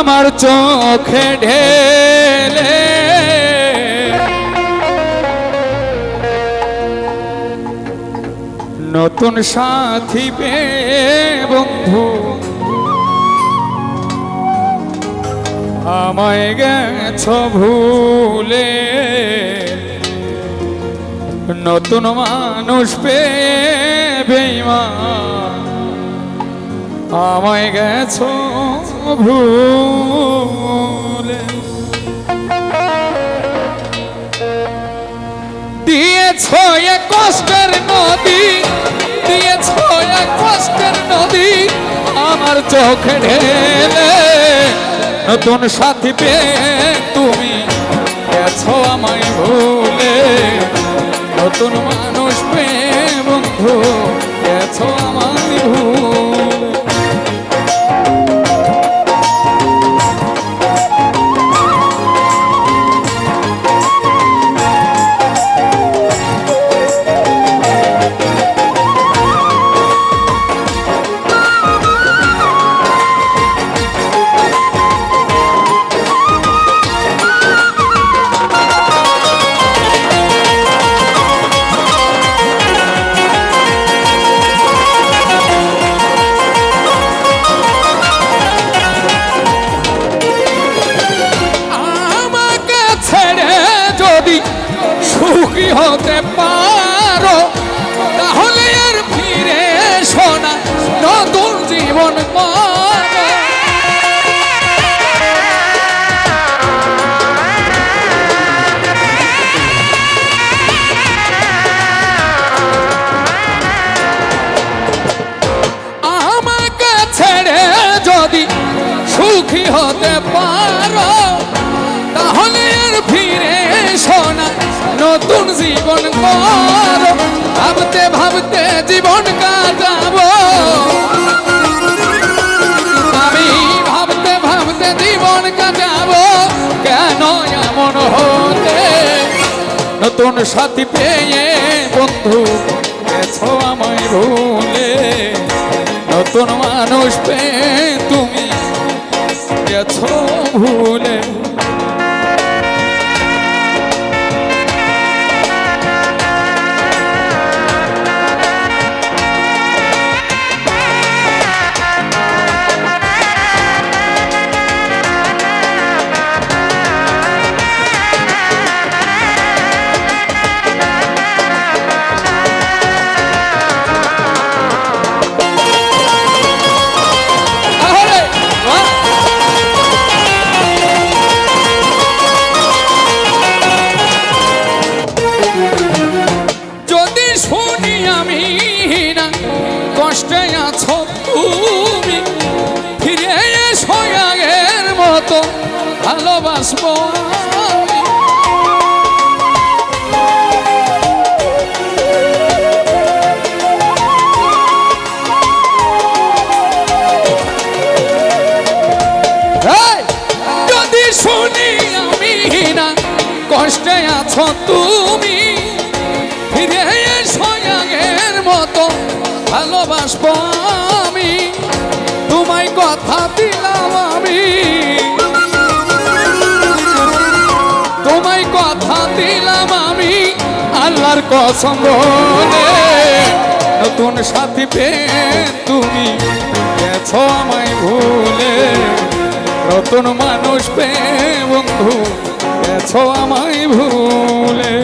আমার চোখে ঢেলে নতুন সাথী পেয়ে বন্ধু আমায় গেছো ভুলে, নতুন মানুষ পেয়ে বেঈমান আমায় গেছো ভুলে। দিয়েছো এক কষ্টের নদী, দিয়েছো এক কষ্টের নদী আমার চোখে ঢেলে, নতুন সাথী পেয়ে তুমি গেছো আমায় ভুলে, নতুন মানুষ পেয়ে বন্ধু গেছো আমায় ভুলে। সুখী হতে পারো তাহলে আর ফিরে এসো না, নতুন জীবন করো। আমাকে ছেড়ে যদি সুখী হতে পারো তাহলে আর ফিরে এসো না, নতুন জীবন করো। ভাবতে ভাবতে জীবন কাটাবো আমি, ভাবতে ভাবতে জীবন কাটাবো, কেন এমন হতে? নতুন সাথী পেয়ে বন্ধু গেছো আমায় ভুলে, নতুন মানুষ পেয়ে তুমি গেছো ভুলে। কষ্টে আছো তুমি ফিরে এসো আগের মতো ভালোবাসবো যদি শুনি আমি না কষ্টে আছো তুমি ফিরে এসো আগের মতো ভালোবাসবো আমি, তোমায় কথা দিলাম আমি, তোমায় কথা দিলাম আমি আল্লাহর কসম বলে, নতুন সাথী পেয়ে তুমি গেছো আমায় ভুলে, নতুন মানুষ পেয়ে বন্ধু গেছো আমায় ভুলে।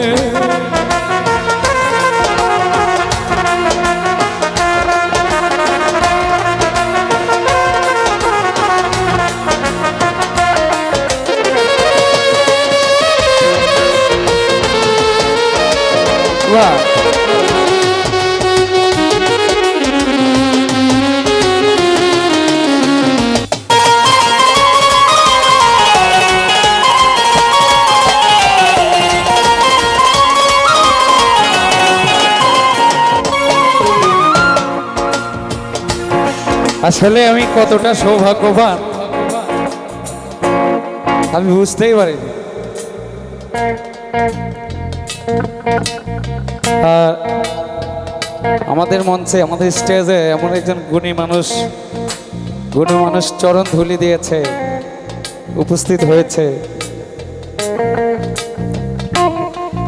আসলে আমি কতটা সৌভাগ্যবান আমি বুঝতেই পারি। আমাদের মঞ্চে আমাদের স্টেজে এমন একজন গুণী মানুষ চরণ ধুলি দিয়েছে, উপস্থিত হয়েছে,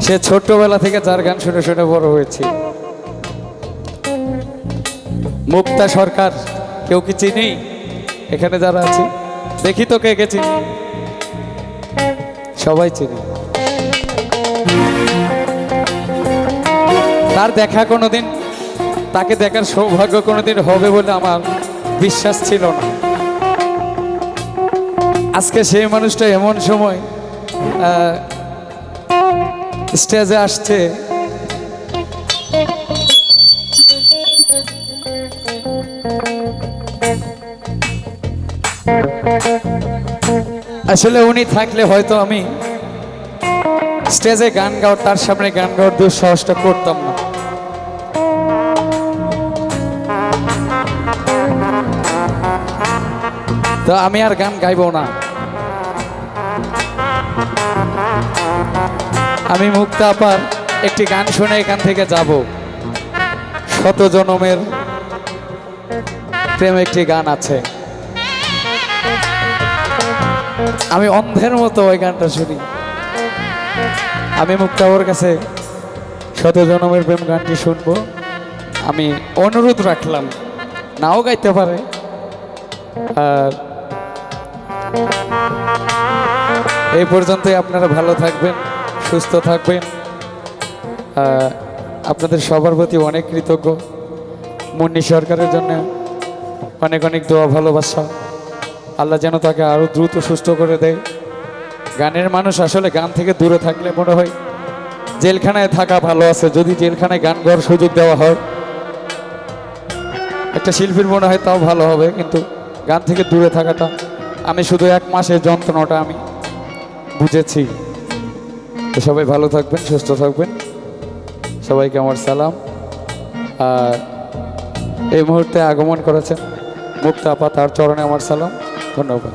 সে ছোট্টবেলা থেকে যার গান শুনে শুনে বড় হয়েছে। মুক্তা সরকার, কেউ কি চিনি এখানে যারা আছি? দেখি তো কে কে চিনি, সবাই চিনি। তার দেখা কোনোদিন, তাকে দেখার সৌভাগ্য কোনোদিন হবে বলে আমার বিশ্বাস ছিল না। আজকে সেই মানুষটা এমন সময় স্টেজে আসছে, আসলে উনি থাকলে হয়তো আমি স্টেজে গান গাওয়ার, তার সামনে গান গাওয়ার দুঃসাহসটা করতাম না। তো আমি আর গান গাইবো না। আমি মুক্তা আপার একটি গান শুনে এখান থেকে যাব। শত জনমের প্রেম একটি গান আছে, আমি অন্ধের মতো ওই গানটা শুনি। আমি মুক্তা আপার কাছে শত জনমের প্রেম গানটি শুনবো। আমি অনুরোধ রাখলাম, নাও গাইতে পারে। আর এই পর্যন্তই, আপনারা ভালো থাকবেন, সুস্থ থাকবেন। আপনাদের সবার প্রতি অনেক কৃতজ্ঞ। মুন্নি সরকারের জন্য অনেক অনেক দোয়া, ভালোবাসা। আল্লাহ যেন তাকে আরও দ্রুত সুস্থ করে দেয়। গানের মানুষ আসলে গান থেকে দূরে থাকলে মনে হয় জেলখানায় থাকা ভালো আছে। যদি জেলখানায় গান গাওয়ার সুযোগ দেওয়া হয় একটা শিল্পীর, মনে হয় তাও ভালো হবে। কিন্তু গান থেকে দূরে থাকাটা, আমি শুধু 1 মাসের যন্ত্রণাটা আমি বুঝেছি। তো সবাই ভালো থাকবেন, সুস্থ থাকবেন। সবাইকে আমার সালাম। আর এই মুহূর্তে আগমন করেছেন মুক্তা আপা, তার চরণে আমার সালাম, ধন্যবাদ।